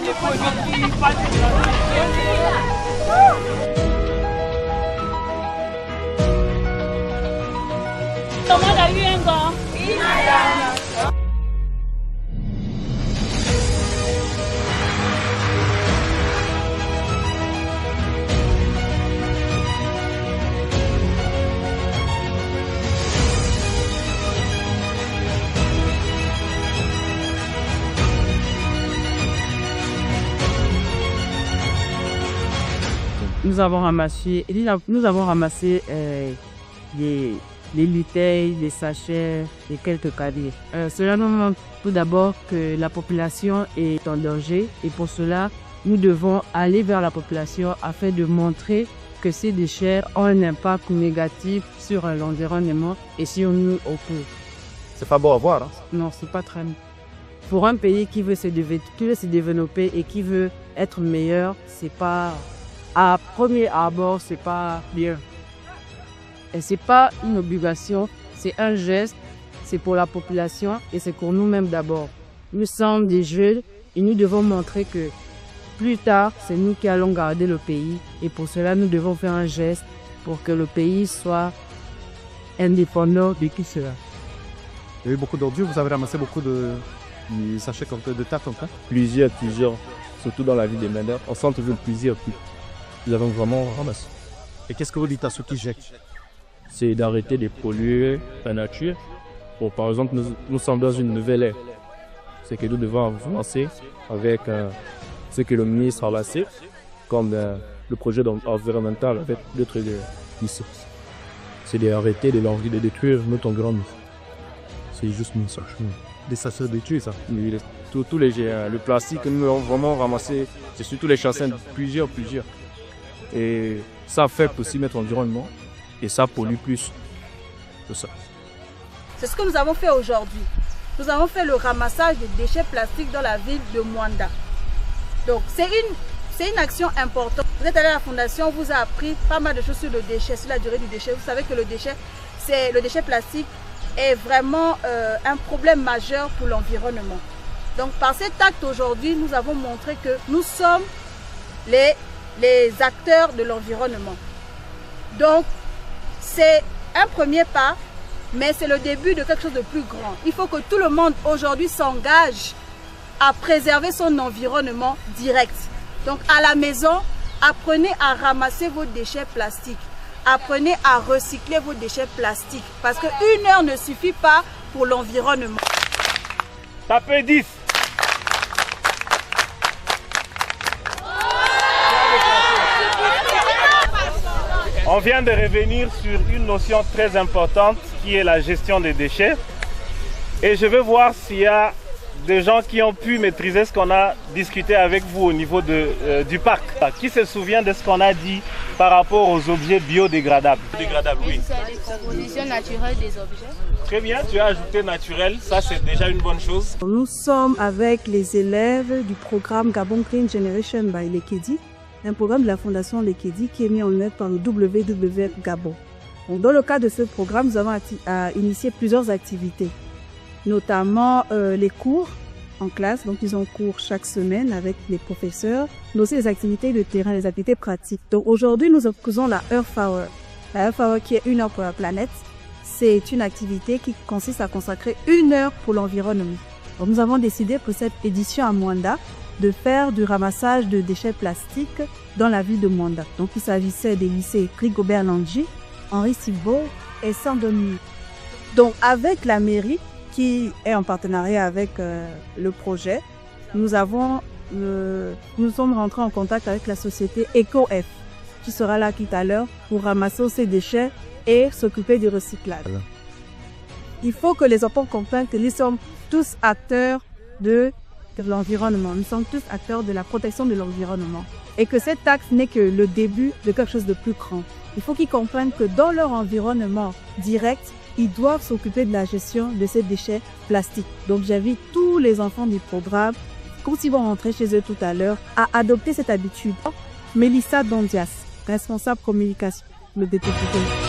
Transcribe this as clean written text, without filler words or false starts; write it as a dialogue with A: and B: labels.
A: Comment on a eu un gars?
B: Nous avons ramassé les bouteilles, les sachets et quelques cahiers. Cela nous montre tout d'abord que la population est en danger et pour cela, nous devons aller vers la population afin de montrer que ces déchets ont un impact négatif sur l'environnement et sur nous au plus.
C: C'est pas beau à voir, hein?
B: Non, c'est pas très. Pour un pays qui veut se développer et qui veut être meilleur, c'est pas, à premier abord, c'est pas bien. Et c'est pas une obligation, c'est un geste, c'est pour la population et c'est pour nous-mêmes d'abord. Nous sommes des jeunes et nous devons montrer que plus tard, c'est nous qui allons garder le pays et pour cela, nous devons faire un geste pour que le pays soit indépendant de qui cela.
C: Il y a eu beaucoup d'ordures, vous avez ramassé beaucoup de sachets de tartes en fait?
D: Plusieurs, surtout dans la ville des Mendeurs. En centre-ville, plusieurs. Nous avons vraiment ramassé.
C: Et qu'est-ce que vous dites à ceux qui jettent?
D: C'est d'arrêter de polluer la nature. Bon, par exemple, nous sommes dans une nouvelle ère. C'est que nous devons avancer avec ce que le ministre a lancé, comme le projet environnemental avec d'autres ici. C'est d'arrêter de détruire notre environnement. C'est juste une message.
C: Des sachets détruits, ça?
D: Oui, tous les géants. Le plastique que nous avons vraiment ramassé, c'est surtout les chassins, plusieurs. Et ça affecte aussi notre environnement. Et ça pollue plus que ça.
E: C'est ce que nous avons fait aujourd'hui. Nous avons fait le ramassage des déchets plastiques dans la ville de Mwanda. Donc c'est une action importante. Vous êtes allé à la fondation, on vous a appris pas mal de choses sur le déchet, sur la durée du déchet. Vous savez que le déchet plastique est vraiment un problème majeur pour l'environnement. Donc par cet acte aujourd'hui, nous avons montré que nous sommes les acteurs de l'environnement. Donc c'est un premier pas, mais c'est le début de quelque chose de plus grand. Il faut que tout le monde aujourd'hui s'engage à préserver son environnement direct. Donc à la maison, apprenez à ramasser vos déchets plastiques. Apprenez à recycler vos déchets plastiques. Parce qu'une heure ne suffit pas pour l'environnement.
F: Tapez 10. On vient de revenir sur une notion très importante qui est la gestion des déchets. Et je veux voir s'il y a des gens qui ont pu maîtriser ce qu'on a discuté avec vous au niveau du parc. Qui se souvient de ce qu'on a dit par rapport aux objets biodégradables? Oui.
A: C'est les compositions naturelles des objets.
F: Très bien, tu as ajouté naturel, ça c'est déjà une bonne chose.
G: Nous sommes avec les élèves du programme Gabon Clean Generation by Lekedi, un programme de la Fondation Lekedi qui est mis en œuvre par le WWF Gabon. Dans le cadre de ce programme, nous avons initié plusieurs activités, notamment les cours en classe. Donc, ils ont cours chaque semaine avec les professeurs, mais aussi les activités de terrain, les activités pratiques. Donc, aujourd'hui, nous faisons la Earth Hour. La Earth Hour qui est 1 heure pour la planète. C'est une activité qui consiste à consacrer 1 heure pour l'environnement. Donc, nous avons décidé pour cette édition à Mwanda de faire du ramassage de déchets plastiques dans la ville de Mwanda. Donc, il s'agissait des lycées Rigobert Landji, Henri Silbeau et Saint-Denis. Donc, avec la mairie, qui est en partenariat avec le projet, nous sommes rentrés en contact avec la société EcoF, qui sera là tout à l'heure pour ramasser ces déchets et s'occuper du recyclage. Il faut que les enfants comprennent que nous sommes tous acteurs de l'environnement, nous sommes tous acteurs de la protection de l'environnement et que cet acte n'est que le début de quelque chose de plus grand. Il faut qu'ils comprennent que dans leur environnement direct, ils doivent s'occuper de la gestion de ces déchets plastiques. Donc j'invite tous les enfants du programme, quand ils vont rentrer chez eux tout à l'heure, à adopter cette habitude. Mélissa Dondias, responsable communication, le DTP.